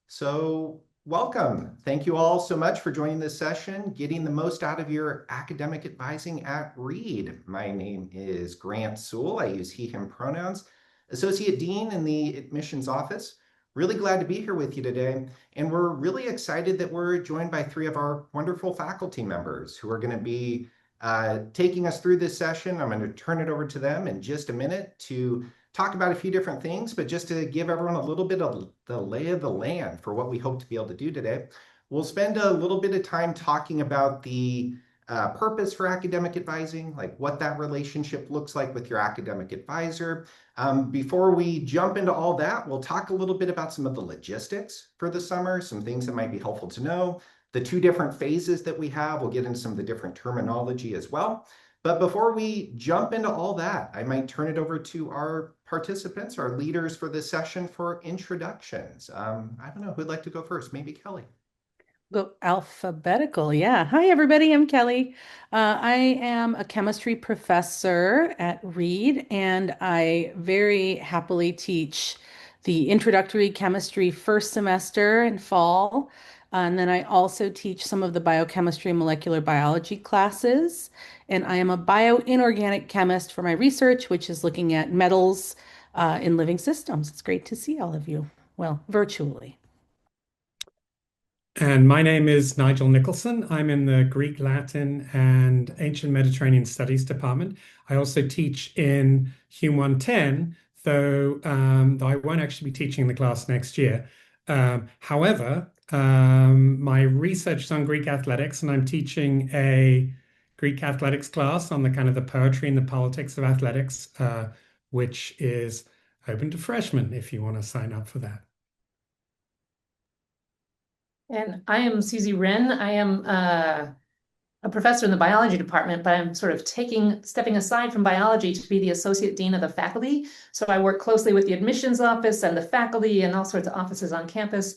So welcome. Thank you all so much for joining this session, getting the most out of your academic advising at Reed. My name is Grant Sewell. I use he, him pronouns, Associate Dean in the Admissions Office. Really glad to be here with you today. And we're really excited that we're joined by three of our wonderful faculty members who are going to be taking us through this session. I'm going to turn it over to them in just a minute to talk about a few different things, but just to give everyone a little bit of the lay of the land for what we hope to be able to do today. We'll spend a little bit of time talking about the purpose for academic advising, like what that relationship looks like with your academic advisor. Before we jump into all that, we'll talk a little bit about some of the logistics for the summer, some things that might be helpful to know. The two different phases that we have, we'll get into some of the different terminology as well. But before we jump into all that, I might turn it over to our participants, our leaders for this session for introductions. I don't know who'd like to go first, maybe Kelly. Go alphabetical. Yeah. Hi, everybody. I'm Kelly. I am a chemistry professor at Reed, and I very happily teach the introductory chemistry first semester in fall. And then I also teach some of the biochemistry and molecular biology classes. And I am a bioinorganic chemist for my research, which is looking at metals in living systems. It's great to see all of you. Well, virtually. And my name is Nigel Nicholson. I'm in the Greek, Latin, and Ancient Mediterranean Studies department. I also teach in Hume 110, though I won't actually be teaching the class next year. However, my research is on Greek athletics, and I'm teaching a Greek athletics class on the kind of the poetry and the politics of athletics, which is open to freshmen if you want to sign up for that. And I am Suzy Renn. I am a professor in the biology department, but I'm sort of stepping aside from biology to be the associate dean of the faculty. So I work closely with the admissions office and the faculty and all sorts of offices on campus.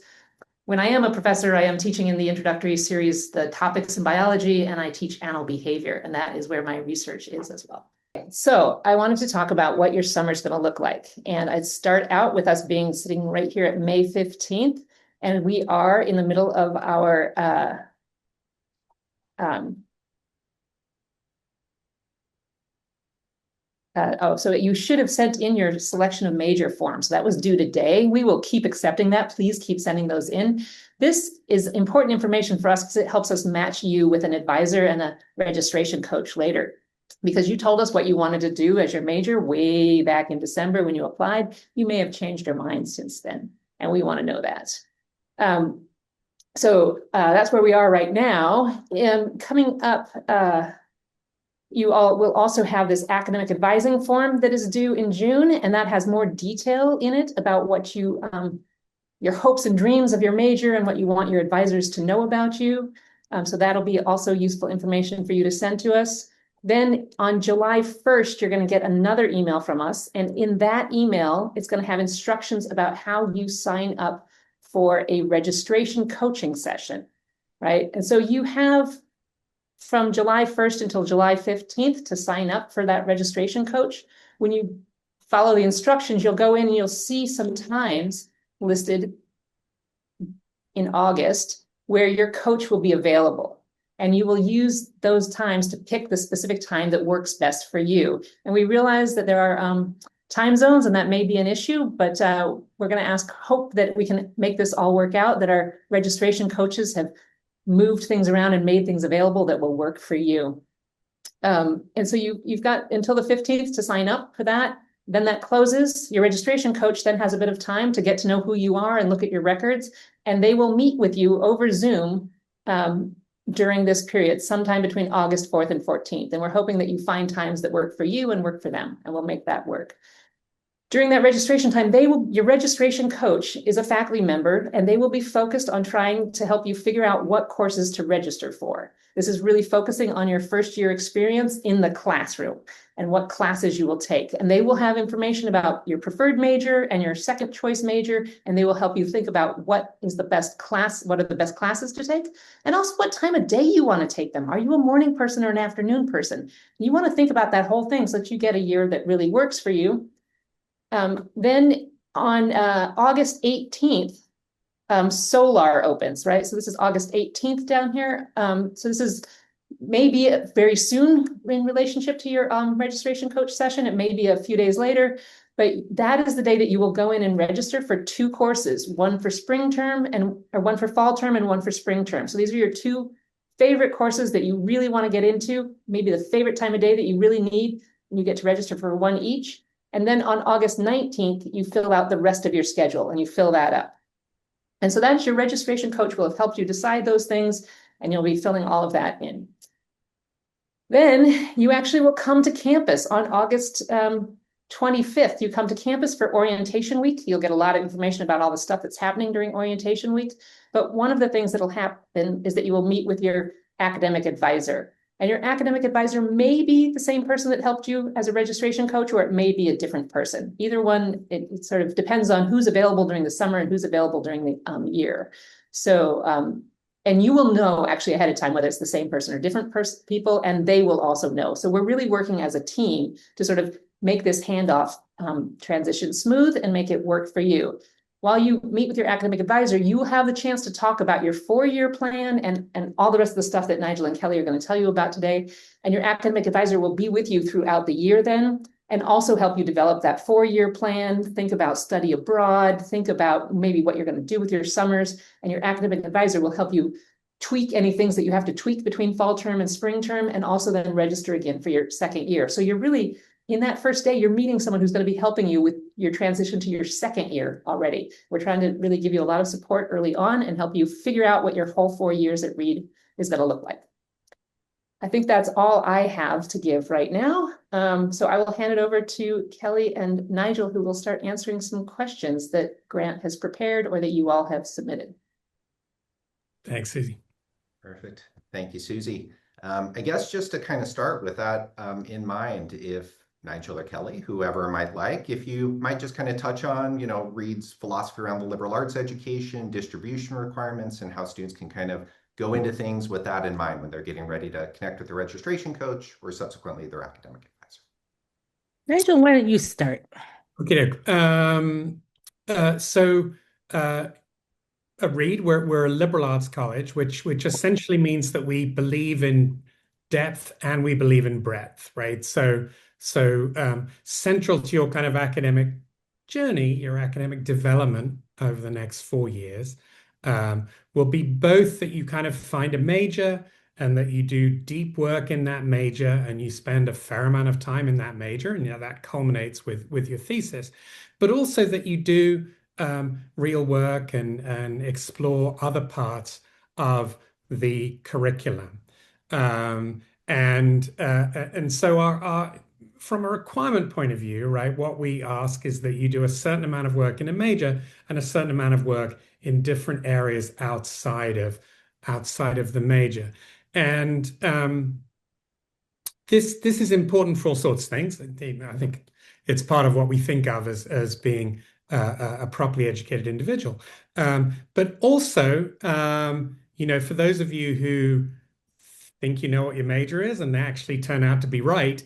When I am a professor, I am teaching in the introductory series, the topics in biology, and I teach animal behavior, and that is where my research is as well. So I wanted to talk about what your summer is going to look like. And I'd start out with us sitting right here at May 15th. And we are in the middle of our so you should have sent in your selection of major forms. That was due today. We will keep accepting that. Please keep sending those in. This is important information for us because it helps us match you with an advisor and a registration coach later. Because you told us what you wanted to do as your major way back in December when you applied. You may have changed your mind since then, and we want to know that. So that's where we are right now. And coming up, you all will also have this academic advising form that is due in June, and that has more detail in it about what your hopes and dreams of your major and what you want your advisors to know about you. So that'll be also useful information for you to send to us. Then on July 1st, you're going to get another email from us. And in that email, it's going to have instructions about how you sign up for a registration coaching session, right? And so you have from July 1st until July 15th to sign up for that registration coach. When you follow the instructions, you'll go in and you'll see some times listed in August where your coach will be available. And you will use those times to pick the specific time that works best for you. And we realize that there are time zones, and that may be an issue, but we're going to hope that we can make this all work out, that our registration coaches have moved things around and made things available that will work for you. And so you've got until the 15th to sign up for that. Then that closes. Your registration coach then has a bit of time to get to know who you are and look at your records, and they will meet with you over Zoom during this period, sometime between August 4th and 14th. And we're hoping that you find times that work for you and work for them, and we'll make that work. During that registration time, your registration coach is a faculty member, and they will be focused on trying to help you figure out what courses to register for. This is really focusing on your first year experience in the classroom and what classes you will take. And they will have information about your preferred major and your second choice major, and they will help you think about what are the best classes to take, and also what time of day you want to take them. Are you a morning person or an afternoon person? You want to think about that whole thing so that you get a year that really works for you. Then on August 18th, Solar opens, right? So this is August 18th down here. So this is maybe very soon in relationship to your registration coach session. It may be a few days later, but that is the day that you will go in and register for 2 courses, one for spring term or one for fall term and one for spring term. So these are your 2 favorite courses that you really want to get into, maybe the favorite time of day that you really need, and you get to register for one each. And then on August 19th, you fill out the rest of your schedule and you fill that up. And so that's your registration coach will have helped you decide those things, and you'll be filling all of that in. Then you actually will come to campus on August 25th. You come to campus for orientation week. You'll get a lot of information about all the stuff that's happening during orientation week. But one of the things that'll happen is that you will meet with your academic advisor. And your academic advisor may be the same person that helped you as a registration coach, or it may be a different person. Either one, it sort of depends on who's available during the summer and who's available during the year. So, and you will know actually ahead of time whether it's the same person or different people, and they will also know. So we're really working as a team to sort of make this handoff transition smooth and make it work for you. While you meet with your academic advisor, you will have the chance to talk about your 4-year plan and all the rest of the stuff that Nigel and Kelly are going to tell you about today. And your academic advisor will be with you throughout the year then, and also help you develop that 4-year plan. Think about study abroad, think about maybe what you're going to do with your summers, and your academic advisor will help you tweak any things that you have to tweak between fall term and spring term, and also then register again for your second year. So you're really, in that first day, you're meeting someone who's going to be helping you with your transition to your second year already. We're trying to really give you a lot of support early on and help you figure out what your whole 4 years at Reed is going to look like. I think that's all I have to give right now. So I will hand it over to Kelly and Nigel, who will start answering some questions that Grant has prepared or that you all have submitted. Thanks, Suzy. Perfect. Thank you, Suzy. I guess just to kind of start with that in mind, if Nigel or Kelly, whoever might like, if you might just kind of touch on, Reed's philosophy around the liberal arts education, distribution requirements, and how students can kind of go into things with that in mind when they're getting ready to connect with their registration coach or subsequently their academic advisor. Nigel, why don't you start? Okay. At Reed, we're a liberal arts college, which essentially means that we believe in depth and we believe in breadth, right? So central to your kind of academic journey, your academic development over the next 4 years, will be both that you kind of find a major and that you do deep work in that major and you spend a fair amount of time in that major, and that culminates with your thesis, but also that you do real work and explore other parts of the curriculum. And so our from a requirement point of view, right, what we ask is that you do a certain amount of work in a major and a certain amount of work in different areas outside of the major. And this is important for all sorts of things. I think it's part of what we think of as being a properly educated individual. But also, for those of you who think you know what your major is and they actually turn out to be right,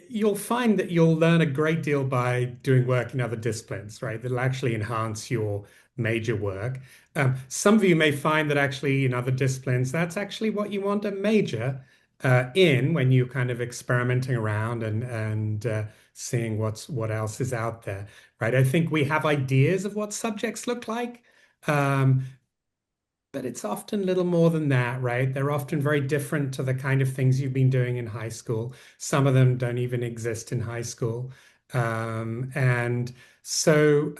you'll find that you'll learn a great deal by doing work in other disciplines, right? That'll actually enhance your major work. Some of you may find that actually in other disciplines, that's actually what you want a major in when you're kind of experimenting around and seeing what else is out there, right? I think we have ideas of what subjects look like, but it's often little more than that, right? They're often very different to the kind of things you've been doing in high school. Some of them don't even exist in high school. And so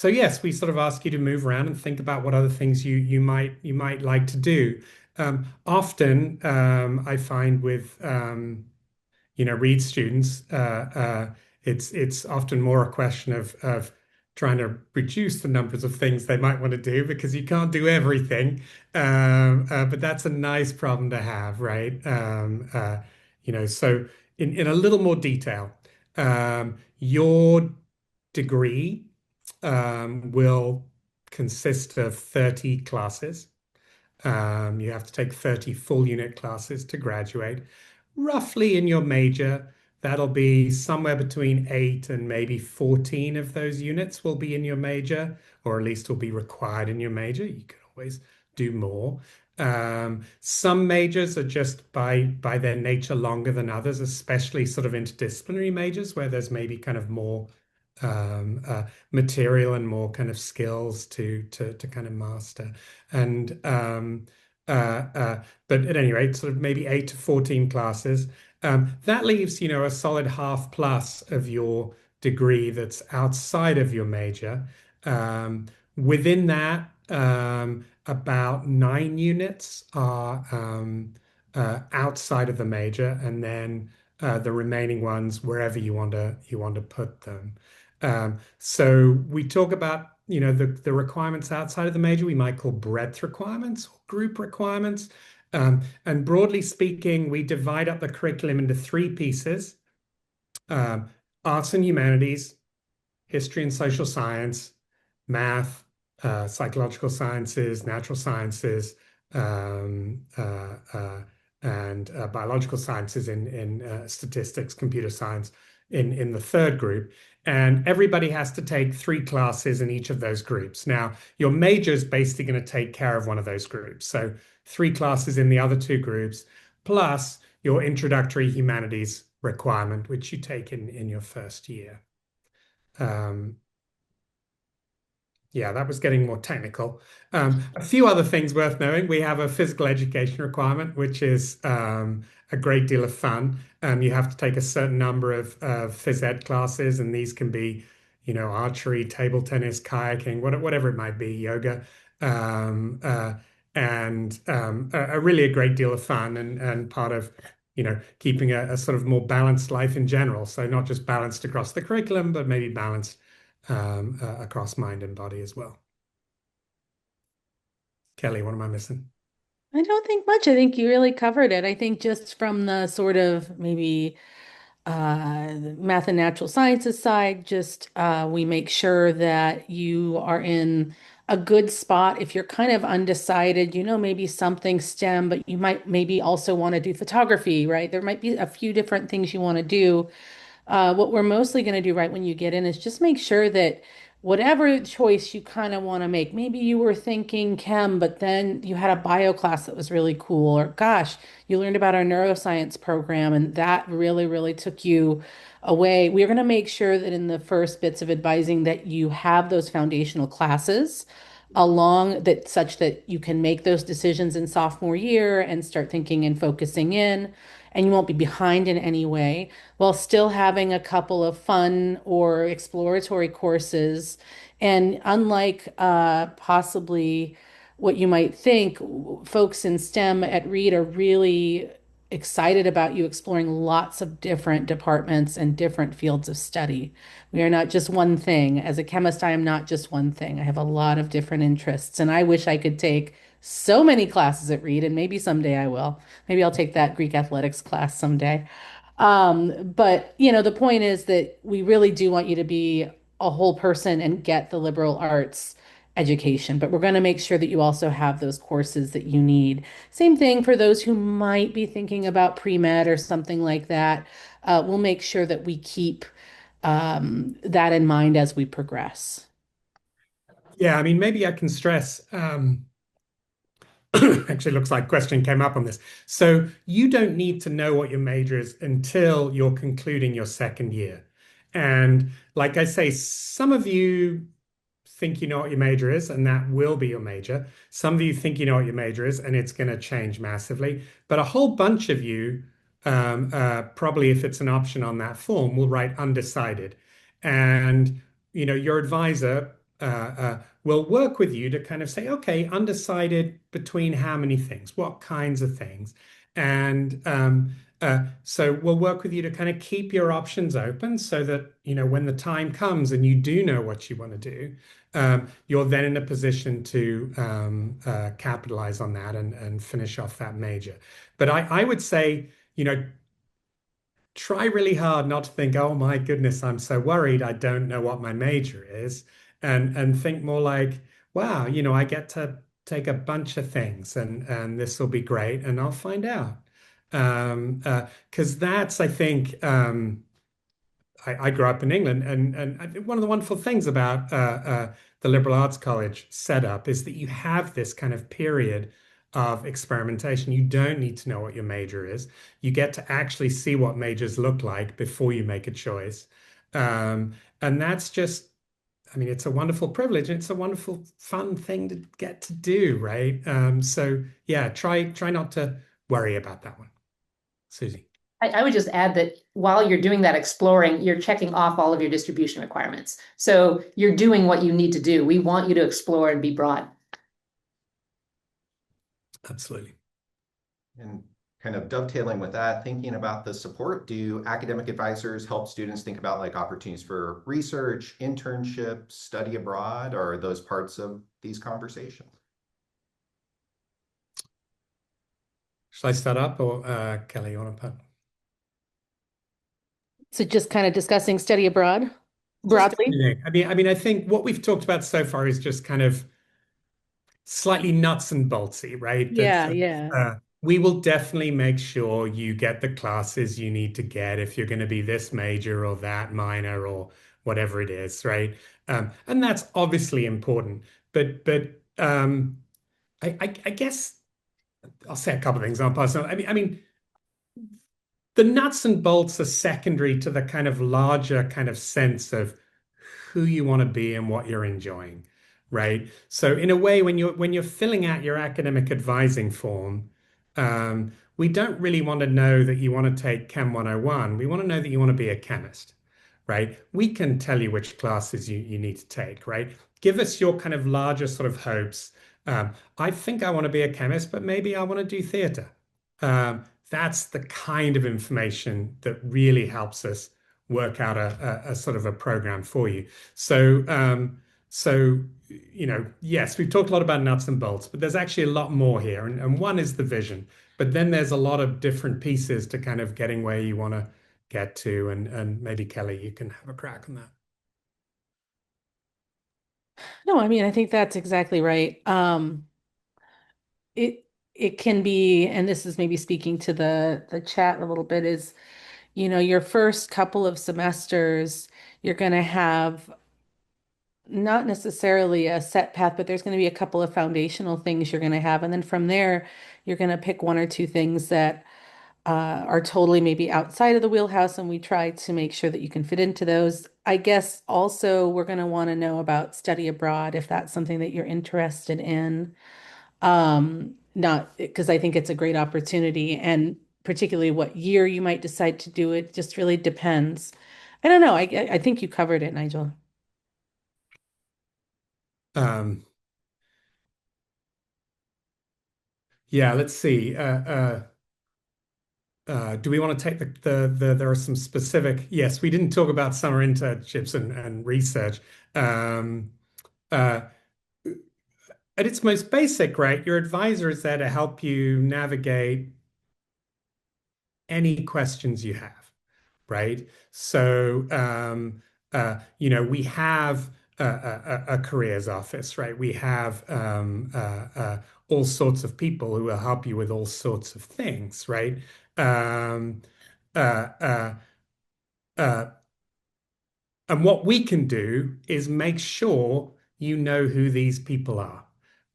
yes, we sort of ask you to move around and think about what other things you might like to do. Often I find with Reed students, it's often more a question of trying to reduce the numbers of things they might want to do because you can't do everything. But that's a nice problem to have, right? So in a little more detail, your degree will consist of 30 classes. You have to take 30 full unit classes to graduate. Roughly in your major, that'll be somewhere between 8 and maybe 14 of those units will be in your major, or at least will be required in your major. You can always do more. Some majors are just by their nature longer than others, especially sort of interdisciplinary majors where there's maybe kind of more material and more kind of skills to kind of master. And but at any rate, sort of maybe 8 to 14 classes. That leaves, a solid half plus of your degree that's outside of your major. Within that, about 9 units are outside of the major, and then the remaining ones wherever you want to put them. So we talk about, the requirements outside of the major, we might call breadth requirements or group requirements. And broadly speaking, we divide up the curriculum into 3 pieces: arts and humanities, history and social science, math, psychological sciences, natural sciences, um, uh, uh, and biological sciences in statistics, computer science in the third group. And everybody has to take 3 classes in each of those groups. Now, your major is basically going to take care of one of those groups. So 3 classes in the other 2 groups, plus your introductory humanities requirement, which you take in your first year. Yeah, that was getting more technical. A few other things worth knowing. We have a physical education requirement, which is a great deal of fun. You have to take a certain number of phys ed classes, and these can be, archery, table tennis, kayaking, whatever it might be, yoga, um, uh, and really a great deal of fun and part of, keeping a sort of more balanced life in general. So not just balanced across the curriculum, but maybe balanced across mind and body as well. Kelly, what am I missing? I don't think much. I think you really covered it. I think just from the sort of maybe math and natural sciences side, just we make sure that you are in a good spot. If you're kind of undecided, maybe something STEM, but you might maybe also want to do photography, right? There might be a few different things you want to do. What we're mostly going to do right when you get in is just make sure that whatever choice you kind of want to make, maybe you were thinking chem, but then you had a bio class that was really cool, or gosh, you learned about our neuroscience program and that really, really took you away. We're going to make sure that in the first bits of advising that you have those foundational classes along that such that you can make those decisions in sophomore year and start thinking and focusing in, and you won't be behind in any way while still having a couple of fun or exploratory courses. And unlike possibly what you might think, folks in STEM at Reed are really excited about you exploring lots of different departments and different fields of study. We are not just one thing. As a chemist, I am not just one thing. I have a lot of different interests, and I wish I could take so many classes at Reed, and maybe someday I will. Maybe I'll take that Greek athletics class someday. But the point is that we really do want you to be a whole person and get the liberal arts education, but we're going to make sure that you also have those courses that you need. Same thing for those who might be thinking about pre-med or something like that. We'll make sure that we keep that in mind as we progress. Yeah, I mean, maybe I can stress. Actually, looks like a question came up on this. So you don't need to know what your major is until you're concluding your second year. And like I say, some of you think you know what your major is, and that will be your major. Some of you think you know what your major is, and it's going to change massively. But a whole bunch of you, probably if it's an option on that form, will write undecided. And your advisor will work with you to kind of say, okay, undecided between how many things, what kinds of things, and so we'll work with you to kind of keep your options open so that when the time comes and you do know what you want to do, you're then in a position to capitalize on that and finish off that major. But I would say, try really hard not to think, oh my goodness, I'm so worried I don't know what my major is, and think more like, wow, I get to take a bunch of things and this will be great and I'll find out. Because that's, I think, I grew up in England, and I think one of the wonderful things about the liberal arts college setup is that you have this kind of period of experimentation. You don't need to know what your major is. You get to actually see what majors look like before you make a choice. And that's just, I mean, it's a wonderful privilege. And it's a wonderful, fun thing to get to do, right? So yeah, try not to worry about that one, Susie. I would just add that while you're doing that exploring, you're checking off all of your distribution requirements. So you're doing what you need to do. We want you to explore and be broad. Absolutely. And kind of dovetailing with that, thinking about the support, do academic advisors help students think about like opportunities for research, internships, study abroad, or are those parts of these conversations? Shall I start up or Kelly, you want to put? So just kind of discussing study abroad Just broadly. anything. I think what we've talked about so far is just kind of slightly nuts and boltsy, right? Yeah, yeah. We will definitely make sure you get the classes you need to get if you're going to be this major or that minor or whatever it is, right? And that's obviously important. But I guess I'll say a couple of things on personal. I mean, the nuts and bolts are secondary to the kind of larger kind of sense of who you want to be and what you're enjoying, right? So in a way, when you're filling out your academic advising form, we don't really want to know that you want to take Chem 101. We want to know that you want to be a chemist, right? We can tell you which classes you need to take, right? Give us your kind of larger sort of hopes. I think I want to be a chemist, but maybe I want to do theater. That's the kind of information that really helps us work out a sort of a program for you. So, yes, we've talked a lot about nuts and bolts, but there's actually a lot more here. And one is the vision, but then there's a lot of different pieces to kind of getting where you want to get to. And maybe Kelly, you can have a crack on that. No, I mean, I think that's exactly right. It it can be, and this is maybe speaking to the chat a little bit, is, your first couple of semesters, you're going to have not necessarily a set path, but there's going to be a couple of foundational things you're going to have. And then from there, you're going to pick one or two things that are totally maybe outside of the wheelhouse, and we try to make sure that you can fit into those. I guess also we're going to want to know about study abroad if that's something that you're interested in. Not because I think it's a great opportunity, and particularly what year you might decide to do it just really depends. I don't know. I think you covered it, Nigel. Um, yeah, let's see. Do we want to take there are some specific, yes, we didn't talk about summer internships and research. Um, uh, at its most basic, right, your advisor is there to help you navigate any questions you have, right? So, we have a careers office, right? We have all sorts of people who will help you with all sorts of things, right? Um, uh, uh, uh, and what we can do is make sure you know who these people are,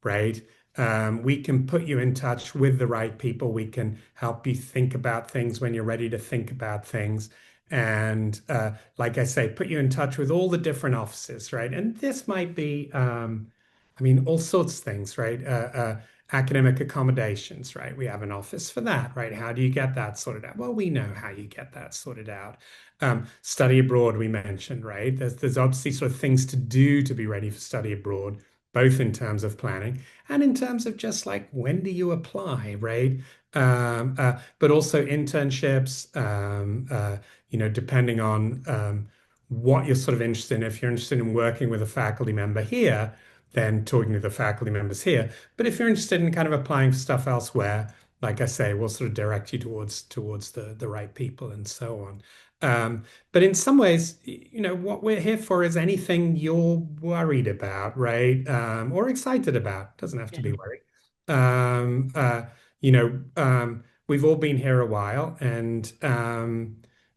right? We can put you in touch with the right people. We can help you think about things when you're ready to think about things. And like I say, put you in touch with all the different offices, right? And this might be, all sorts of things, right? Academic accommodations, right? We have an office for that, right? How do you get that sorted out? Well, we know how you get that sorted out. Study abroad, we mentioned, right? There's obviously sort of things to do to be ready for study abroad, both in terms of planning and in terms of just like when do you apply, right? But also internships, depending on what you're sort of interested in. If you're interested in working with a faculty member here, then talking to the faculty members here. But if you're interested in kind of applying for stuff elsewhere, like I say, we'll sort of direct you towards the right people and so on. But in some ways, what we're here for is anything you're worried about, right? Or excited about. Doesn't have to be Yeah. worried. Um, uh, you know, um, we've all been here a while, and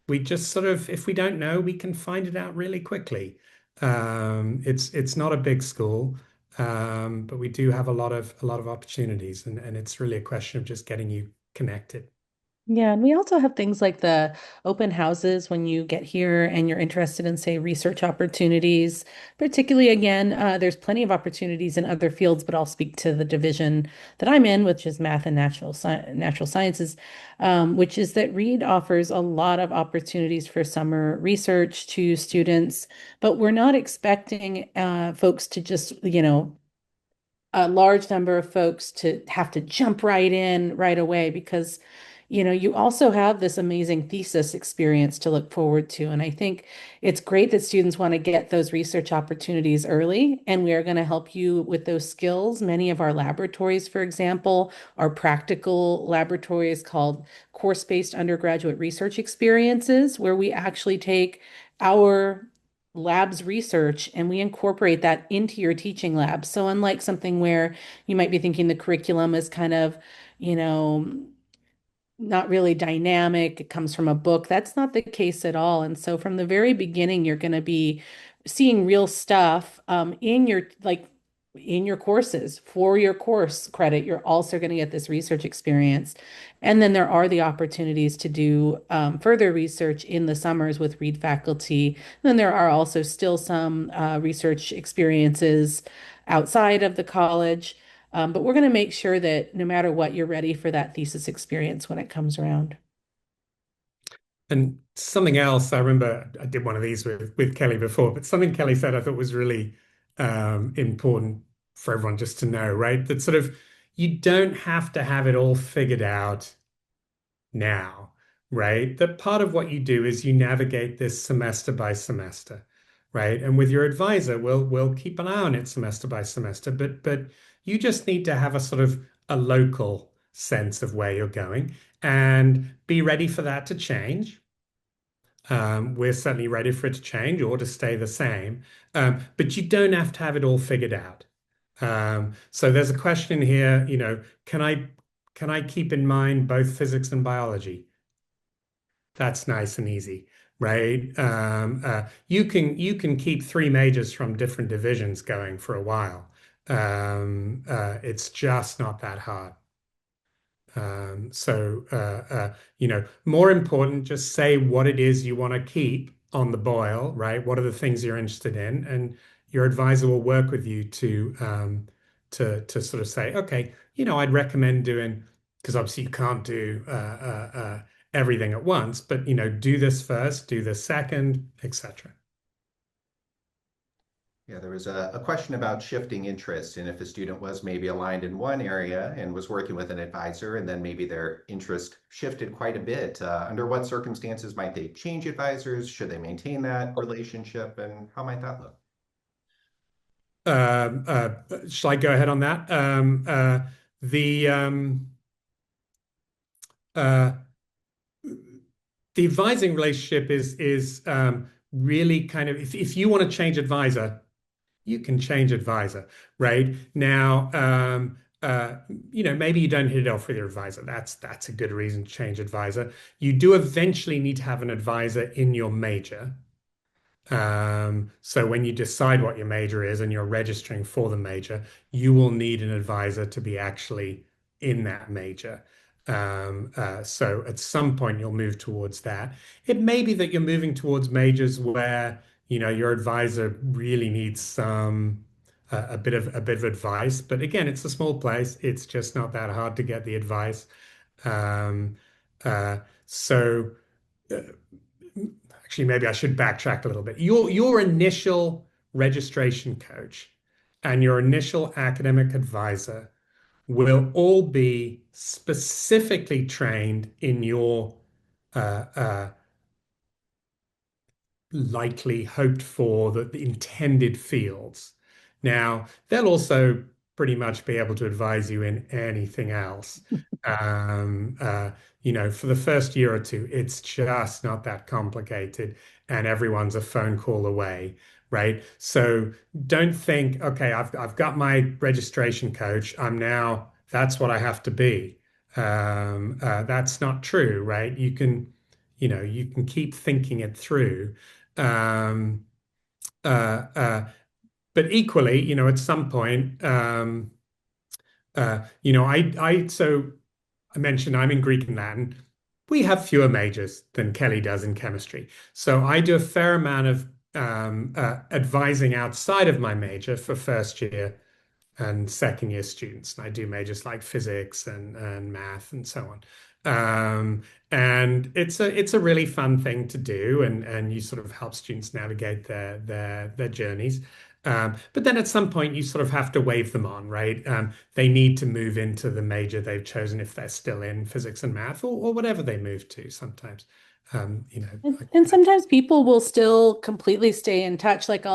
we just sort of, if we don't know, we can find it out really quickly. It's not a big school, but we do have a lot of opportunities, and it's really a question of just getting you connected. Yeah, and we also have things like the open houses when you get here and you're interested in, say, research opportunities. Particularly, again, there's plenty of opportunities in other fields, but I'll speak to the division that I'm in, which is math and natural sciences, which is that Reed offers a lot of opportunities for summer research to students, but we're not expecting folks to just, a large number of folks to have to jump right in right away because you also have this amazing thesis experience to look forward to. And I think it's great that students want to get those research opportunities early, and we are going to help you with those skills. Many of our laboratories, for example, are practical laboratories called course-based undergraduate research experiences, where we actually take our labs research and we incorporate that into your teaching lab. So unlike something where you might be thinking the curriculum is kind of, you know, not really dynamic, it comes from a book. That's not the case at all. And so from the very beginning, you're going to be seeing real stuff in your courses for your course credit. You're also going to get this research experience. And then there are the opportunities to do further research in the summers with Reed faculty. Then there are also still some research experiences outside of the college. But we're going to make sure that no matter what, you're ready for that thesis experience when it comes around. And something else, I remember I did one of these with Kelly before, but something Kelly said I thought was really important for everyone just to know, right? That sort of you don't have to have it all figured out now, right? That part of what you do is you navigate this semester by semester, right? And with your advisor, we'll keep an eye on it semester by semester, but you just need to have a sort of a local sense of where you're going and be ready for that to change. We're certainly ready for it to change or to stay the same, but you don't have to have it all figured out. So there's a question here, can I keep in mind both physics and biology? That's nice and easy, right? You can keep three majors from different divisions going for a while. It's just not that hard. More important, just say what it is you want to keep on the boil, right? What are the things you're interested in? And your advisor will work with you to sort of say, okay, I'd recommend doing, because obviously you can't do everything at once, but do this first, do this second, etc. Yeah, there was a question about shifting interest and if a student was maybe aligned in one area and was working with an advisor, and then maybe their interest shifted quite a bit. Under what circumstances might they change advisors? Should they maintain that relationship? And how might that look? Shall I go ahead on that? The uh, the advising relationship is really kind of if you want to change advisor, you can change advisor, right? Now, maybe you don't hit it off with your advisor. That's a good reason to change advisor. You do eventually need to have an advisor in your major. So when you decide what your major is and you're registering for the major, you will need an advisor to be actually in that major. So at some point you'll move towards that. It may be that you're moving towards majors where, your advisor really needs a bit of advice. But again, it's a small place. It's just not that hard to get the advice. Um, so actually, maybe I should backtrack a little bit. Your initial registration coach and your initial academic advisor will all be specifically trained in your uh, uh, likely hoped for the intended fields. Now, they'll also pretty much be able to advise you in anything else. For the first year or two, it's just not that complicated, and everyone's a phone call away, right? So don't think, okay, I've got my registration coach. That's what I have to be. That's not true, right? You can keep thinking it through. Um, uh, uh, but equally, at some point, so I mentioned I'm in Greek and Latin. We have fewer majors than Kelly does in chemistry. So I do a fair amount of advising outside of my major for first year and second year students. And I do majors like physics and math and so on. And it's a really fun thing to do, and you sort of help students navigate their journeys. But then at some point you sort of have to wave them on, right? They need to move into the major they've chosen if they're still in physics and math or whatever they move to sometimes. And sometimes people will still completely stay in touch. Like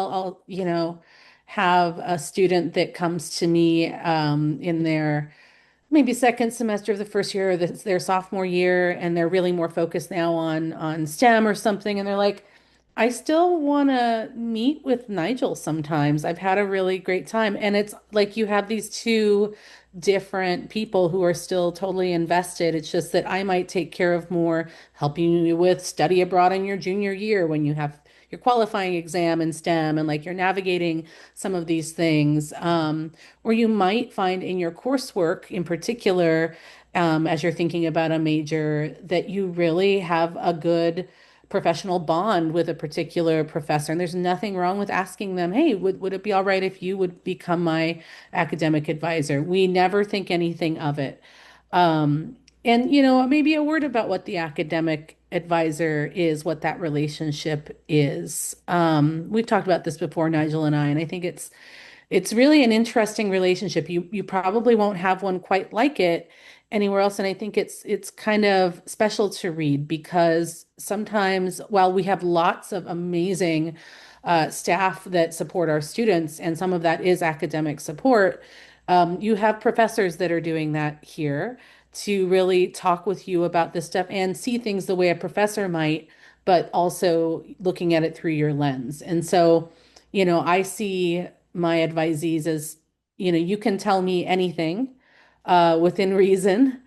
have a student that comes to me in their maybe second semester of the first year, or their sophomore year, and they're really more focused now on STEM or something, and they're like, I still want to meet with Nigel sometimes. I've had a really great time. And it's like you have these two different people who are still totally invested. It's just that I might take care of more helping you with study abroad in your junior year when you have your qualifying exam in STEM and like you're navigating some of these things. Or you might find in your coursework in particular, as you're thinking about a major, that you really have a good professional bond with a particular professor. And there's nothing wrong with asking them, hey, would it be all right if you would become my academic advisor? We never think anything of it. Um, and, maybe a word about what the academic advisor is, what that relationship is. We've talked about this before, Nigel and I, and I think it's really an interesting relationship. You probably won't have one quite like it anywhere else, and I think it's kind of special to Reed because sometimes while we have lots of amazing staff that support our students, and some of that is academic support, you have professors that are doing that here to really talk with you about this stuff and see things the way a professor might, but also looking at it through your lens. And so, I see my advisees as, you can tell me anything within reason.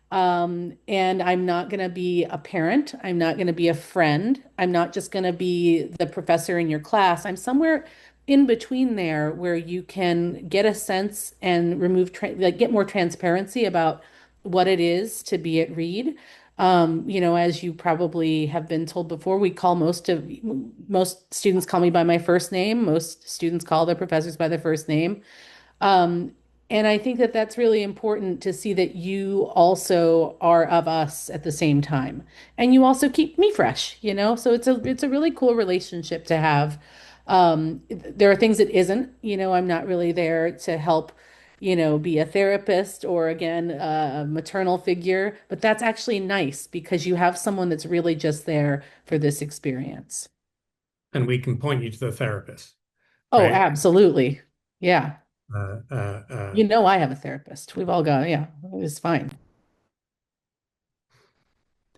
And I'm not going to be a parent. I'm not going to be a friend. I'm not just going to be the professor in your class. I'm somewhere in between there where you can get a sense and like get more transparency about what it is to be at Reed. As you probably have been told before, most students call me by my first name. Most students call their professors by their first name. Um, and I think that that's really important to see that you also are of us at the same time. And you also keep me fresh. So it's a really cool relationship to have. There are things it isn't, I'm not really there to help, be a therapist or again, a maternal figure, but that's actually nice because you have someone that's really just there for this experience. And we can point you to the therapist, Oh, right? absolutely. Yeah. Uh, uh, uh, I have a therapist. We've all got, yeah, it's fine.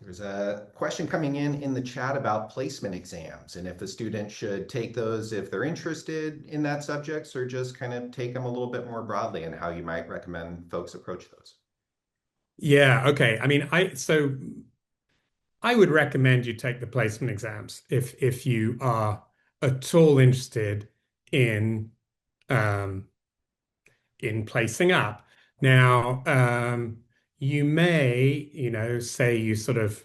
There's a question coming in the chat about placement exams and if a student should take those if they're interested in that subjects or just kind of take them a little bit more broadly and how you might recommend folks approach those. yeah, okay. I mean, I would recommend you take the placement exams if you are at all interested in um, in placing up. Now, you may, say you sort of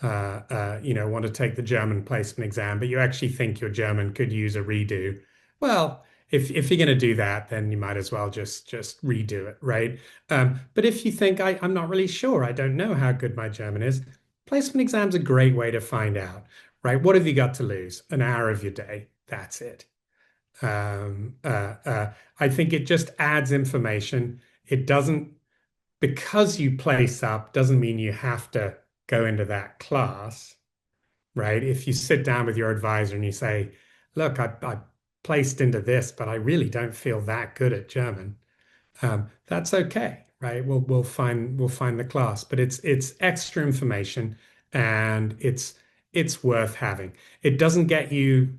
want to take the German placement exam, but you actually think your German could use a redo. Well, if you're going to do that, then you might as well just redo it, right? But if you think I'm not really sure, I don't know how good my German is, placement exam's a great way to find out, right? What have you got to lose? An hour of your day. That's it. Um, uh, uh, I think it just adds information. It doesn't, because you place up, doesn't mean you have to go into that class, right? If you sit down with your advisor and you say, look, I placed into this, but I really don't feel that good at German, that's okay, right? We'll find the class, but it's extra information and it's worth having. It doesn't get you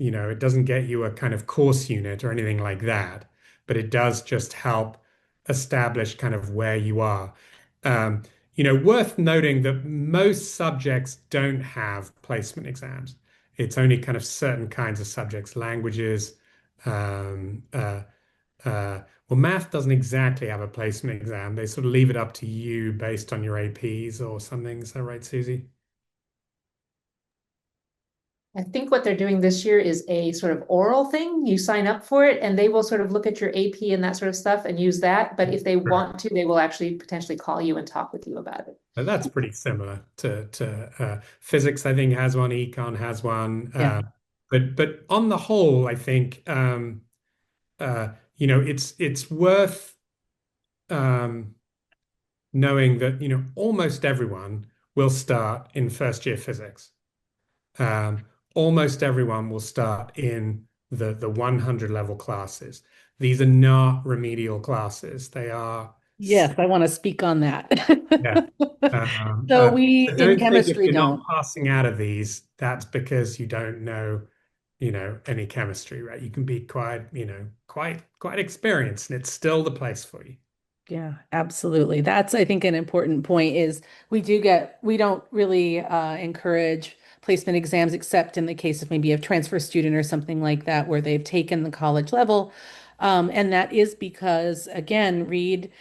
it doesn't get you a kind of course unit or anything like that, but it does just help establish kind of where you are. Um, worth noting that most subjects don't have placement exams. It's only kind of certain kinds of subjects, languages. Um, uh, well, math doesn't exactly have a placement exam. They sort of leave it up to you based on your APs or something. Is that right, Susie? I think what they're doing this year is a sort of oral thing. You sign up for it and they will sort of look at your AP and that sort of stuff and use that. But if they Sure. want to, they will actually potentially call you and talk with you about it. But that's pretty similar to physics. I think has one, econ has one. Yeah. But on the whole, I think it's worth um, knowing that almost everyone will start in first year physics. Um, Almost everyone will start in the 100 level classes. These are not remedial classes. They are, Yes, I want to speak on that. yeah. So we So in don't think if chemistry you're not don't. passing out of these, that's because you don't know, any chemistry, right? You can be quite experienced, and it's still the place for you. Yeah, absolutely. That's, I think, an important point is we don't really encourage placement exams except in the case of maybe a transfer student or something like that where they've taken the college level. And that is because, again, Reed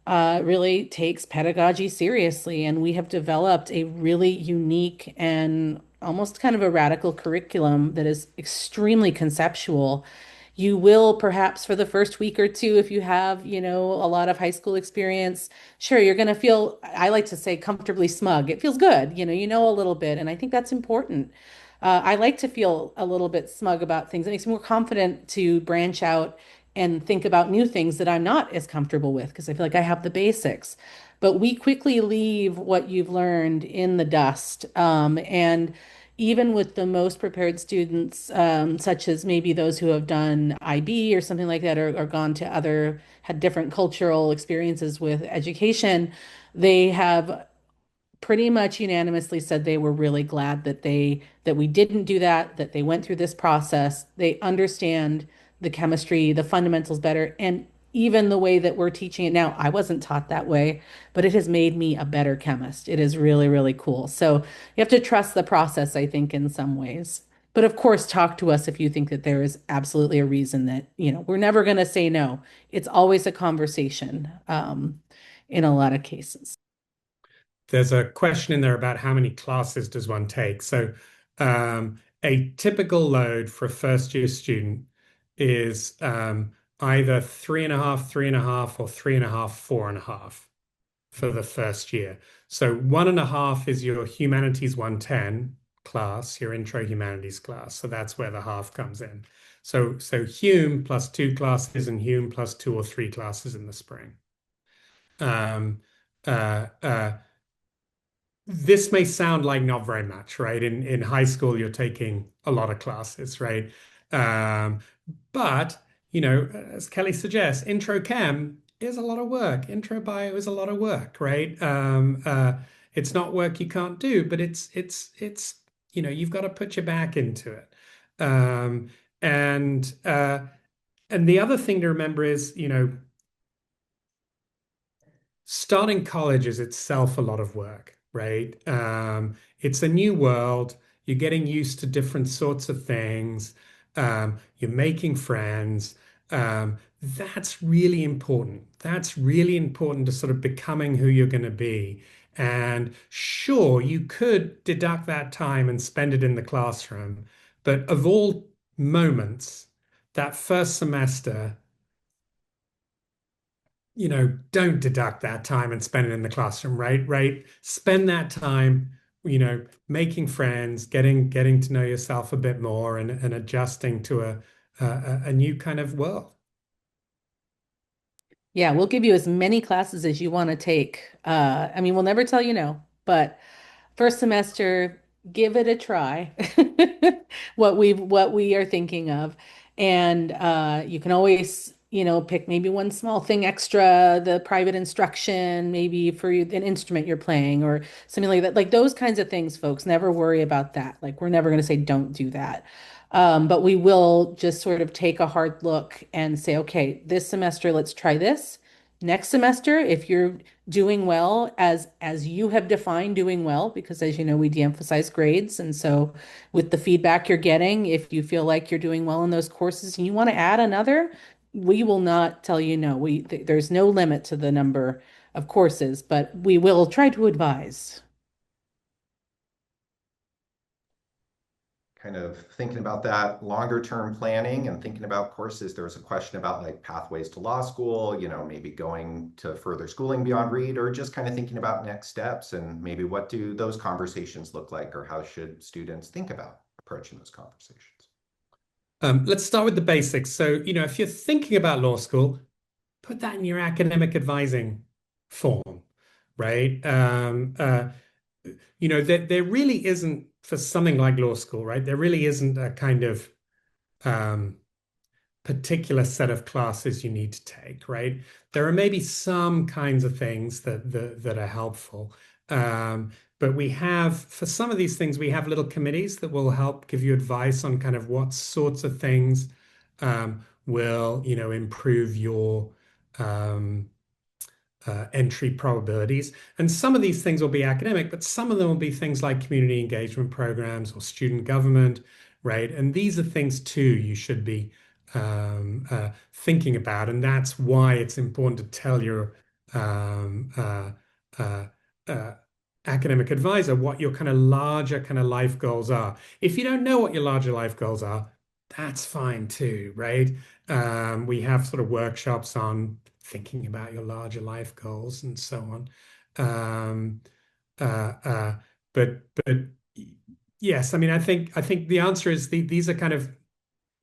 really takes pedagogy seriously, and we have developed a really unique and almost kind of a radical curriculum that is extremely conceptual. You will perhaps for the first week or two, if you have, a lot of high school experience, sure, you're going to feel, I like to say, comfortably smug. It feels good, you know a little bit, and I think that's important. I like to feel a little bit smug about things. It makes me more confident to branch out and think about new things that I'm not as comfortable with because I feel like I have the basics. But we quickly leave what you've learned in the dust. And even with the most prepared students, such as maybe those who have done IB or something like that, or gone to had different cultural experiences with education, they have pretty much unanimously said they were really glad that we didn't do that, that they went through this process. They understand the chemistry, the fundamentals better, and even the way that we're teaching it now. I wasn't taught that way, but it has made me a better chemist. It is really, really cool. So you have to trust the process, I think, in some ways. But of course, talk to us if you think that there is absolutely a reason that, we're never going to say no. It's always a conversation, in a lot of cases. There's a question in there about how many classes does one take. So, a typical load for a first year student is either three and a half, or three and a half, four and a half for the first year. So, one and a half is your Humanities 110 class, your Intro Humanities class. So, that's where the half comes in. So Hume plus two classes and Hume plus two or three classes in the spring. Um, uh, uh, this may sound like not very much, right? In high school, you're taking a lot of classes, right? Um, but as Kelly suggests, intro chem is a lot of work. Intro bio is a lot of work, right? It's not work you can't do, but it's you've got to put your back into it. Um, and the other thing to remember is, starting college is itself a lot of work, right? It's a new world. You're getting used to different sorts of things. You're making friends. That's really important. That's really important to sort of becoming who you're going to be. And sure, you could deduct that time and spend it in the classroom, but of all moments, that first semester, don't deduct that time and spend it in the classroom, right? Right. Spend that time, making friends, getting to know yourself a bit more and adjusting to a new kind of world. Yeah, we'll give you as many classes as you want to take. I mean, we'll never tell you no, but first semester, give it a try. What we are thinking of. And you can always, pick maybe one small thing extra, the private instruction, maybe for an instrument you're playing or something like that. Like those kinds of things, folks, never worry about that. Like we're never going to say don't do that. But we will just sort of take a hard look and say, okay, this semester, let's try this. Next semester, if you're doing well as you have defined doing well, because as you know, we de-emphasize grades. And so with the feedback you're getting, if you feel like you're doing well in those courses and you want to add another, we will not tell you no. There's no limit to the number of courses, but we will try to advise. Kind of thinking about that longer term planning and thinking about courses, there was a question about like pathways to law school, maybe going to further schooling beyond Reed, or just kind of thinking about next steps and maybe what do those conversations look like, or how should students think about approaching those conversations? Let's start with the basics. So, if you're thinking about law school, put that in your academic advising form, right? There really isn't, for something like law school, right? There really isn't a kind of um, particular set of classes you need to take, right? There are maybe some kinds of things that are helpful. But we have, for some of these things, we have little committees that will help give you advice on kind of what sorts of things will, improve your entry probabilities. And some of these things will be academic, but some of them will be things like community engagement programs or student government, right? And these are things too you should be thinking about. And that's why it's important to tell your um, uh, uh, academic advisor what your kind of larger kind of life goals are. If you don't know what your larger life goals are, that's fine too, right? We have sort of workshops on thinking about your larger life goals and so on. Um, uh, uh, but yes, I mean, I think the answer is these are kind of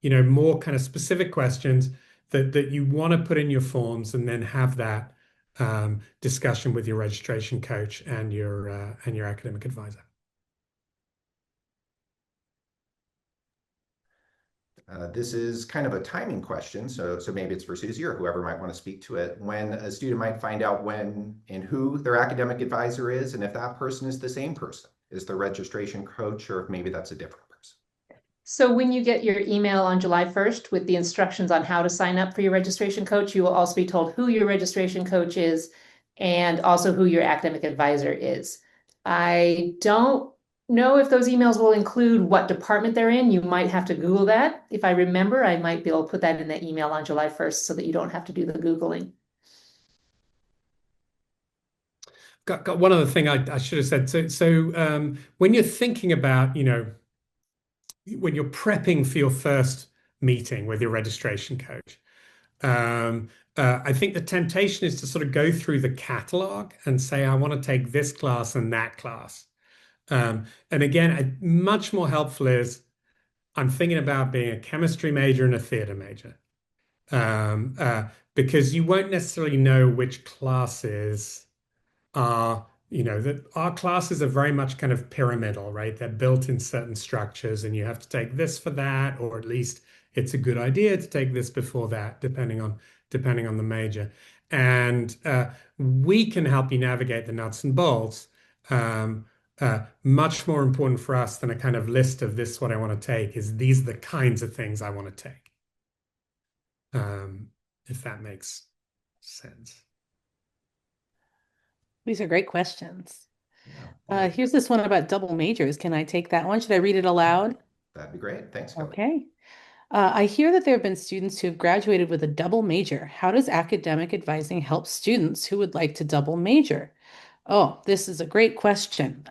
more kind of specific questions that you want to put in your forms and then have that discussion with your registration coach and your academic advisor. This is kind of a timing question, so maybe it's for Suzy or whoever might want to speak to it. When a student might find out when and who their academic advisor is, and if that person is the same person, is the registration coach, or if maybe that's a different person. So when you get your email on July 1st with the instructions on how to sign up for your registration coach, you will also be told who your registration coach is and also who your academic advisor is. I don't know if those emails will include what department they're in. You might have to Google that. If I remember, I might be able to put that in the email on July 1st so that you don't have to do the Googling. Got one other thing I should have said. So when you're thinking about, when you're prepping for your first meeting with your registration coach, I think the temptation is to sort of go through the catalog and say, I want to take this class and that class. And again, much more helpful is I'm thinking about being a chemistry major and a theater major. Um, uh, because you won't necessarily know which classes are, that our classes are very much kind of pyramidal, right? They're built in certain structures, and you have to take this for that, or at least it's a good idea to take this before that, depending on the major. And we can help you navigate the nuts and bolts. Much more important for us than a kind of list of this is what I want to take is these are the kinds of things I want to take. If that makes sense. These are great questions. Yeah. Here's this one about double majors. Can I take that one? Should I read it aloud? That'd be great. Thanks, Kelly. Okay. I hear that there have been students who have graduated with a double major. How does academic advising help students who would like to double major? Oh, this is a great question.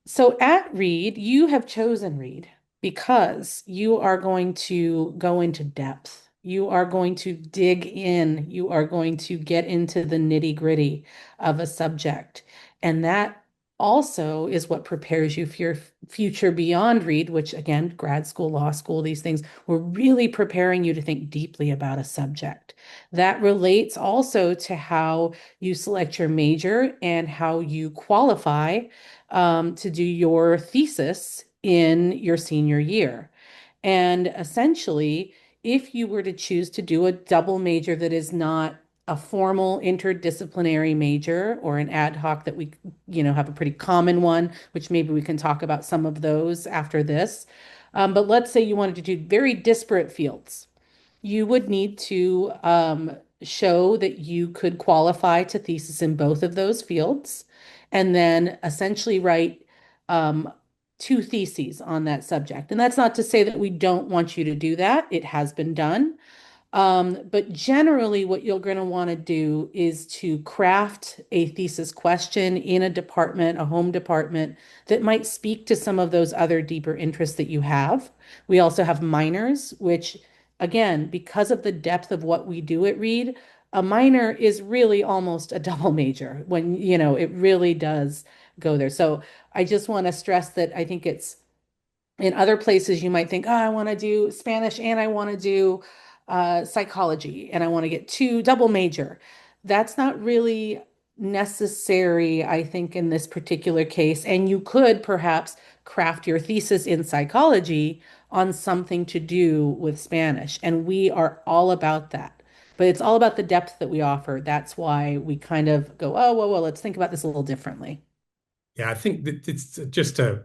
So at Reed, you have chosen Reed because you are going to go into depth. You are going to dig in. You are going to get into the nitty-gritty of a subject. And that also is what prepares you for your future beyond Reed, which again, grad school, law school, these things, we're really preparing you to think deeply about a subject. That relates also to how you select your major and how you qualify to do your thesis in your senior year. And essentially, if you were to choose to do a double major that is not a formal interdisciplinary major or an ad hoc that we, have a pretty common one, which maybe we can talk about some of those after this. But let's say you wanted to do very disparate fields. You would need to show that you could qualify to thesis in both of those fields, and then essentially write um, two theses on that subject. And that's not to say that we don't want you to do that. It has been done. But generally, what you're going to want to do is to craft a thesis question in a department, a home department that might speak to some of those other deeper interests that you have. We also have minors, which, again, because of the depth of what we do at Reed, a minor is really almost a double major when, it really does go there. So I just want to stress that I think it's in other places, you might think, oh, I want to do Spanish and I want to do psychology and I want to get two double major. That's not really necessary, I think, in this particular case. And you could perhaps craft your thesis in psychology on something to do with Spanish. And we are all about that. But it's all about the depth that we offer. That's why we kind of go, oh, well, let's think about this a little differently. Yeah, I think that it's just to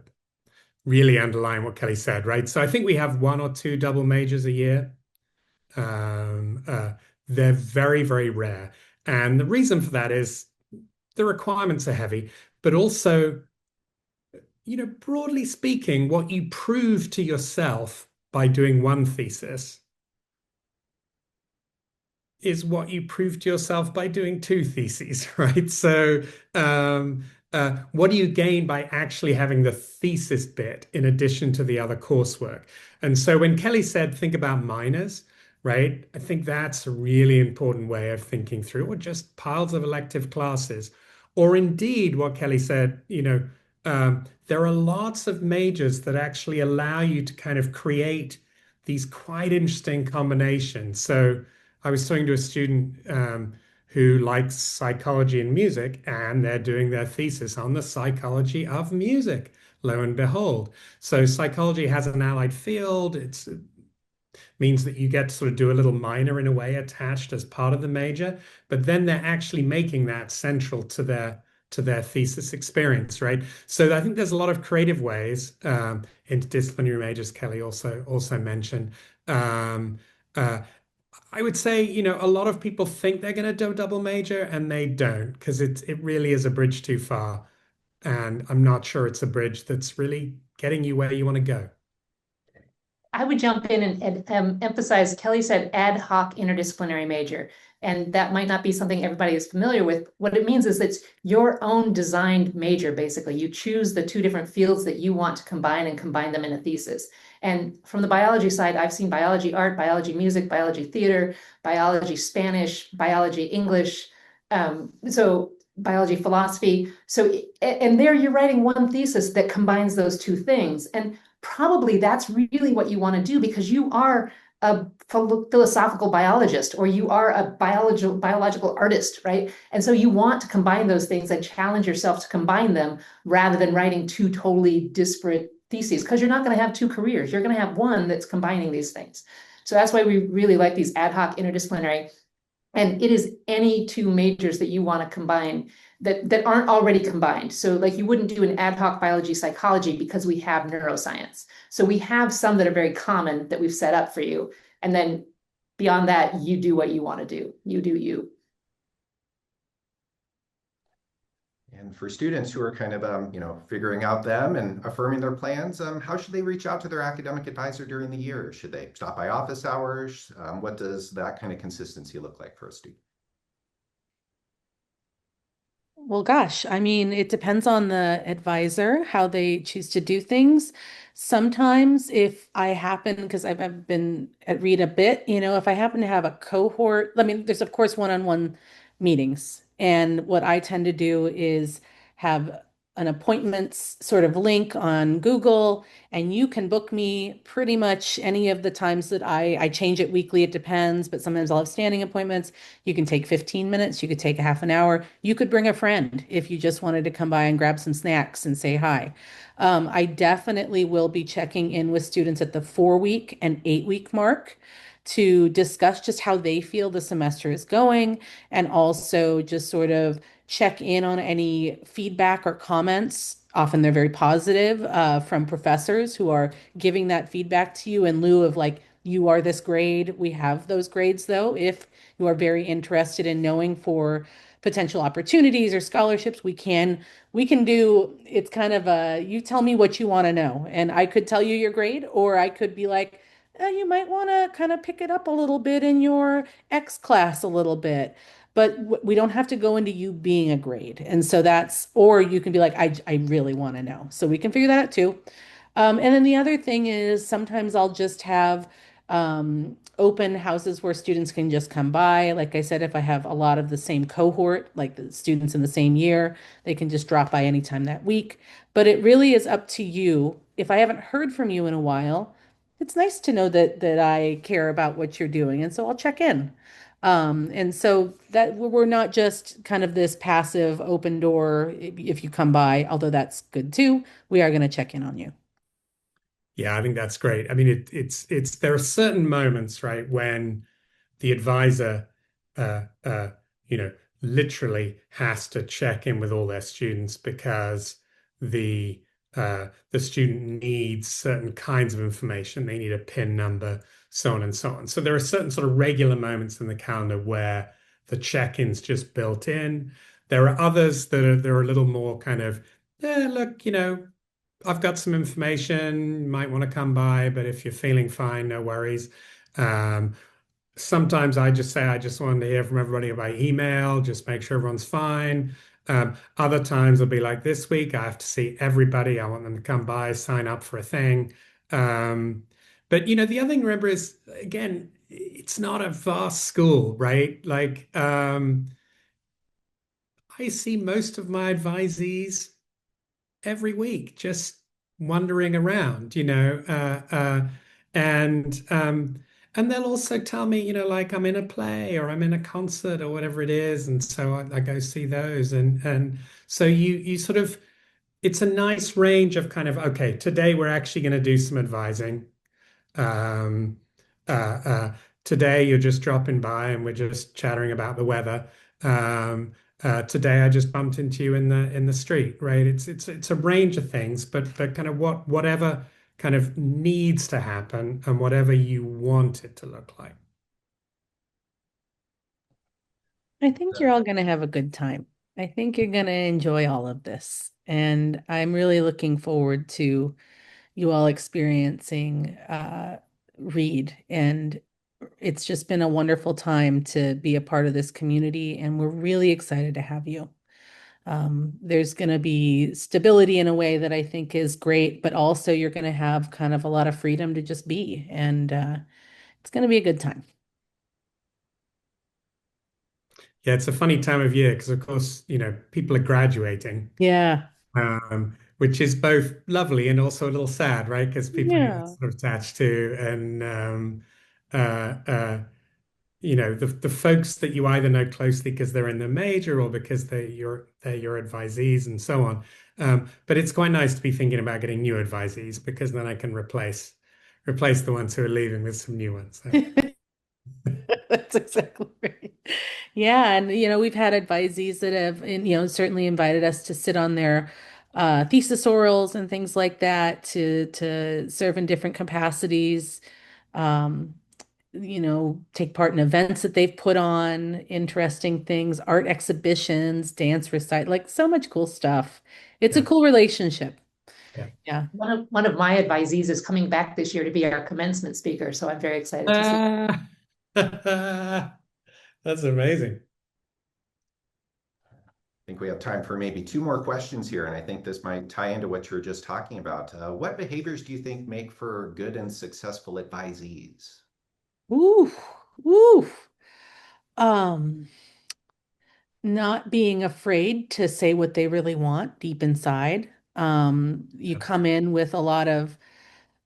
really underline what Kelly said, right? So I think we have one or two double majors a year. Um, uh, they're very, very rare. And the reason for that is the requirements are heavy, but also, broadly speaking, what you prove to yourself by doing one thesis is what you prove to yourself by doing two theses, right? So, what do you gain by actually having the thesis bit in addition to the other coursework? And so, when Kelly said, think about minors, right? I think that's a really important way of thinking through, or just piles of elective classes. Or indeed, what Kelly said, there are lots of majors that actually allow you to kind of create these quite interesting combinations. So, I was talking to a student who likes psychology and music, and they're doing their thesis on the psychology of music, lo and behold. So psychology has an allied field. It means that you get to sort of do a little minor in a way attached as part of the major, but then they're actually making that central to their thesis experience, right? So I think there's a lot of creative ways, interdisciplinary majors, Kelly also mentioned. Um, uh, I would say, a lot of people think they're going to do a double major and they don't, because it really is a bridge too far. And I'm not sure it's a bridge that's really getting you where you want to go. I would jump in and emphasize, Kelly said ad hoc interdisciplinary major. And that might not be something everybody is familiar with. What it means is it's your own designed major, basically. You choose the two different fields that you want to combine and combine them in a thesis. And from the biology side, I've seen biology art, biology music, biology theater, biology Spanish, biology English, so biology philosophy. So, and there you're writing one thesis that combines those two things. And probably that's really what you want to do because you are a philosophical biologist or you are a biological artist, right? And so you want to combine those things and challenge yourself to combine them rather than writing two totally disparate theses because you're not going to have two careers. You're going to have one that's combining these things. So that's why we really like these ad hoc interdisciplinary. And it is any two majors that you want to combine that aren't already combined. So like you wouldn't do an ad hoc biology psychology because we have neuroscience. So we have some that are very common that we've set up for you. And then beyond that, you do what you want to do. You do you. And for students who are kind of, figuring out them and affirming their plans, how should they reach out to their academic advisor during the year? Should they stop by office hours? What does that kind of consistency look like for a student? Well, gosh, I mean, it depends on the advisor, how they choose to do things. Sometimes, if I happen, because I've been at Reed a bit, if I happen to have a cohort, I mean, there's of course one-on-one meetings. And what I tend to do is have an appointments sort of link on Google, and you can book me pretty much any of the times that I change it weekly. It depends, but sometimes I'll have standing appointments. You can take 15 minutes, you could take a half an hour. You could bring a friend if you just wanted to come by and grab some snacks and say hi. I definitely will be checking in with students at the 4 week and 8 week mark to discuss just how they feel the semester is going and also just sort of check in on any feedback or comments. Often they're very positive from professors who are giving that feedback to you in lieu of like you are this grade. We have those grades though. If you are very interested in knowing for potential opportunities or scholarships, we can do it's kind of a you tell me what you want to know. And I could tell you your grade, or I could be like, you might want to kind of pick it up a little bit in your X class a little bit. But we don't have to go into you being a grade. And so or you can be like, I really want to know. So we can figure that out too. And then the other thing is sometimes I'll just have open houses where students can just come by. Like I said, if I have a lot of the same cohort, like the students in the same year, they can just drop by anytime that week. But it really is up to you. If I haven't heard from you in a while, it's nice to know that I care about what you're doing. And so I'll check in. And so that we're not just kind of this passive open door if you come by, although that's good too. We are going to check in on you. Yeah, I think that's great. I mean, it's there are certain moments, right, when the advisor, uh, uh, you know, literally has to check in with all their students because the student needs certain kinds of information. They need a PIN number, so on and so on. So there are certain sort of regular moments in the calendar where the check-in's just built in. There are others that are a little more kind of, yeah, look, I've got some information, might want to come by, but if you're feeling fine, no worries. Um, Sometimes I just say I just wanted to hear from everybody by email, just make sure everyone's fine. Other times I'll be like, this week I have to see everybody. I want them to come by, sign up for a thing. But the other thing to remember is, again, it's not a vast school, right? Like, I see most of my advisees every week, just wandering around, and and they'll also tell me, like I'm in a play or I'm in a concert or whatever it is, and so I go see those, and so you sort of it's a nice range of kind of okay, today we're actually going to do some advising. Um, uh, Today you're just dropping by and we're just chattering about the weather. Today I just bumped into you in the street, right? It's a range of things, but kind of whatever kind of needs to happen and whatever you want it to look like. I think you're all going to have a good time. I think you're going to enjoy all of this. And I'm really looking forward to you all experiencing Read. And it's just been a wonderful time to be a part of this community. And we're really excited to have you. There's going to be stability in a way that I think is great, but also you're going to have kind of a lot of freedom to just be. And it's going to be a good time. Yeah, it's a funny time of year because, of course, people are graduating, Yeah. which is both lovely and also a little sad, right? Because people you get Yeah. sort of attached to, and uh, uh, the folks that you either know closely because they're in the major or because they're your advisees and so on. But it's quite nice to be thinking about getting new advisees because then I can replace the ones who are leaving with some new ones. So. That's exactly right. Yeah, and we've had advisees that have, and, certainly invited us to sit on their thesis orals and things like that to serve in different capacities. Um, take part in events that they've put on, interesting things, art exhibitions, dance recite, like so much cool stuff. It's a Yeah, cool relationship. yeah. Yeah. One of my advisees is coming back this year to be our commencement speaker, so I'm very excited to see. Ah, that's amazing. I think we have time for maybe two more questions here, and I think this might tie into what you were just talking about. What behaviors do you think make for good and successful advisees? Ooh, ooh. Um, Not being afraid to say what they really want deep inside. You Yeah, come in with a lot of,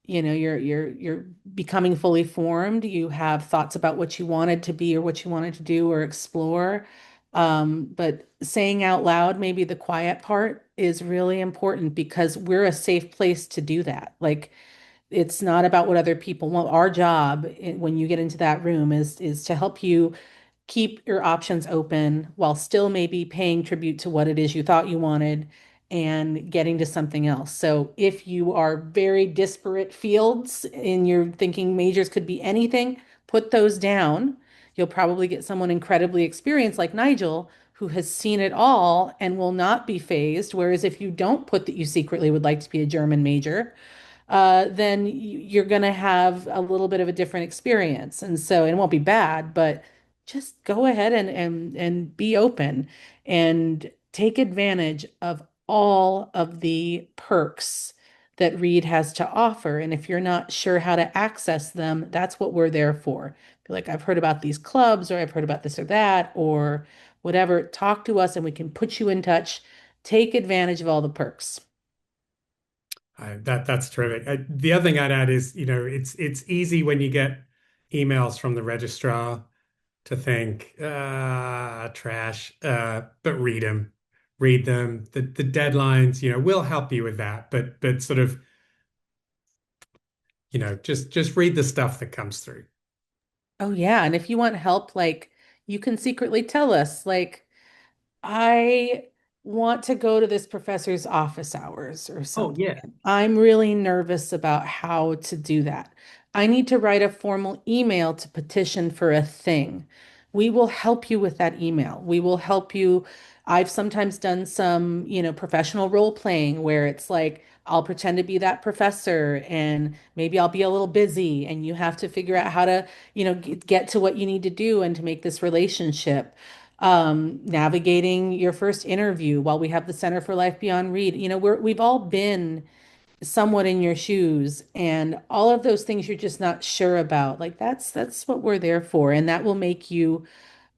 you're becoming fully formed. You have thoughts about what you wanted to be or what you wanted to do or explore. But saying out loud, maybe the quiet part is really important because we're a safe place to do that. Like it's not about what other people want. Our job when you get into that room is to help you keep your options open while still maybe paying tribute to what it is you thought you wanted and getting to something else. So if you are very disparate fields and you're thinking majors could be anything, put those down. You'll probably get someone incredibly experienced like Nigel who has seen it all and will not be phased. Whereas if you don't put that you secretly would like to be a German major, then you're going to have a little bit of a different experience. And so it won't be bad, but just go ahead and be open and take advantage of all of the perks that Reed has to offer. And if you're not sure how to access them, that's what we're there for. Be like, I've heard about these clubs, or I've heard about this or that, or whatever. Talk to us and we can put you in touch. Take advantage of all the perks. That's terrific. The other thing I'd add is, it's easy when you get emails from the registrar to think, trash, but read them. The deadlines, will help you with that, but sort of, just read the stuff that comes through. Oh yeah, and if you want help, like you can secretly tell us, like I want to go to this professor's office hours or Oh something. yeah. I'm really nervous about how to do that. I need to write a formal email to petition for a thing. We will help you with that email. We will help you. I've sometimes done some, professional role playing where it's like I'll pretend to be that professor and maybe I'll be a little busy and you have to figure out how to, get to what you need to do and to make this relationship navigating your first interview while we have the Center for Life Beyond Read. We've all been somewhat in your shoes and all of those things you're just not sure about. Like that's what we're there for. And that will make you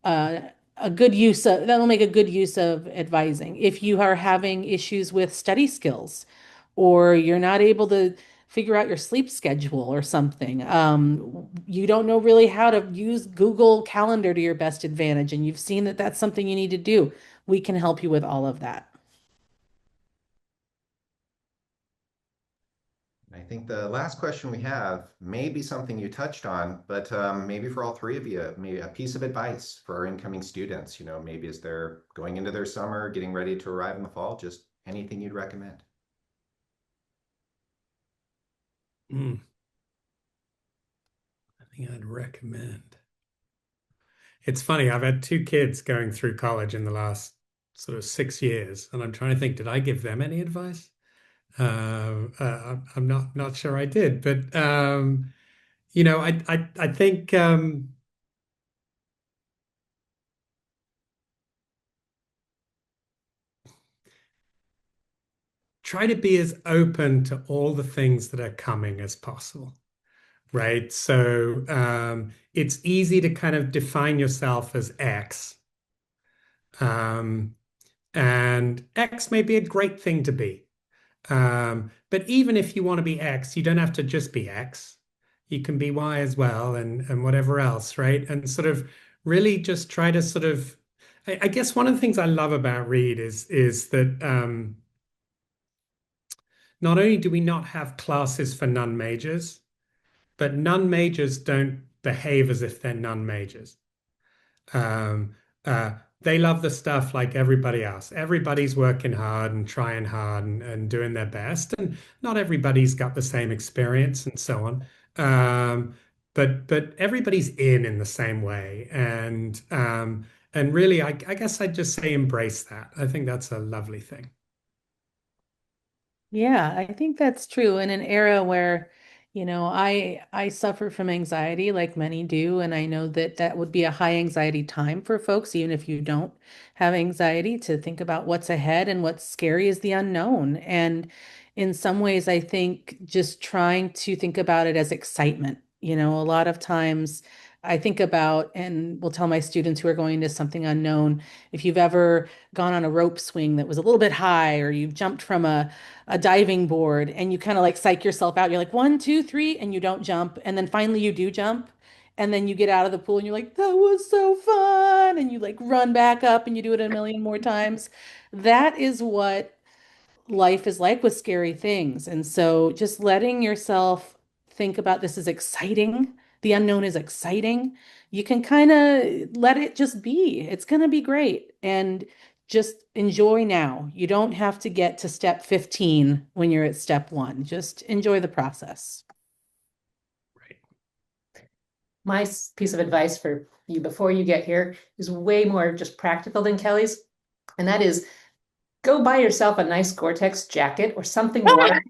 uh, that will make a good use of advising. If you are having issues with study skills or you're not able to figure out your sleep schedule or something, you don't know really how to use Google Calendar to your best advantage, and you've seen that that's something you need to do, we can help you with all of that. I think the last question we have may be something you touched on, but maybe for all three of you, maybe a piece of advice for our incoming students, maybe as they're going into their summer, getting ready to arrive in the fall, just anything you'd recommend. Mm, I think I'd recommend. It's funny, I've had two kids going through college in the last sort of 6 years, and I'm trying to think, did I give them any advice? I'm not sure I did, but I think try to be as open to all the things that are coming as possible, right? So it's easy to kind of define yourself as X, um, and X may be a great thing to be. But even if you want to be X, you don't have to just be X. You can be Y as well and whatever else, right? And sort of really just try to sort of I guess one of the things I love about Reed is that not only do we not have classes for non-majors, but non-majors don't behave as if they're non-majors. Um, they love the stuff like everybody else. Everybody's working hard and trying hard and doing their best, and not everybody's got the same experience and so on. But everybody's in the same way, and really, I guess I'd just say embrace that. I think that's a lovely thing. Yeah, I think that's true in an era where, I suffer from anxiety like many do, and I know that that would be a high anxiety time for folks, even if you don't have anxiety, to think about what's ahead and what's scary is the unknown. And in some ways, I think just trying to think about it as excitement. A lot of times I think about and will tell my students who are going to something unknown, if you've ever gone on a rope swing that was a little bit high, or you've jumped from a diving board and you kind of like psych yourself out. You're like, one, two, three, and you don't jump. And then finally you do jump. And then you get out of the pool and you're like, that was so fun. And you like run back up and you do it a million more times. That is what life is like with scary things. And so just letting yourself think about this is exciting. The unknown is exciting. You can kind of let it just be. It's going to be great. And just enjoy now. You don't have to get to step 15 when you're at step 1. Just enjoy the process. My piece of advice for you before you get here is way more just practical than Kelly's. And that is go buy yourself a nice Gore-Tex jacket or something waterproof.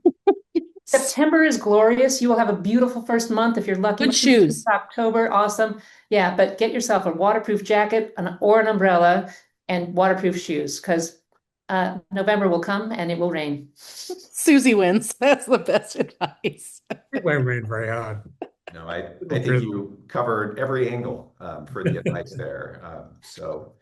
September is glorious. You will have a beautiful first month if you're lucky. Good shoes. October, awesome. Yeah, but get yourself a waterproof jacket or an umbrella and waterproof shoes because November will come and it will rain. Suzy wins. That's the best advice. It won't rain very hard. No, I think you covered every angle for the advice there. So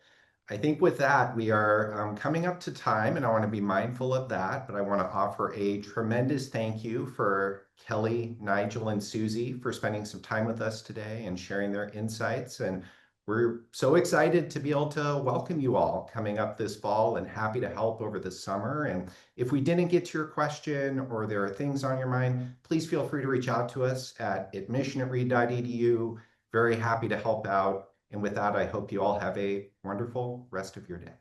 I think with that, we are coming up to time, and I want to be mindful of that, but I want to offer a tremendous thank you for Kelly, Nigel, and Suzy for spending some time with us today and sharing their insights. And we're so excited to be able to welcome you all coming up this fall and happy to help over the summer. And if we didn't get to your question or there are things on your mind, please feel free to reach out to us at admission@reed.edu. Very happy to help out. And with that, I hope you all have a wonderful rest of your day.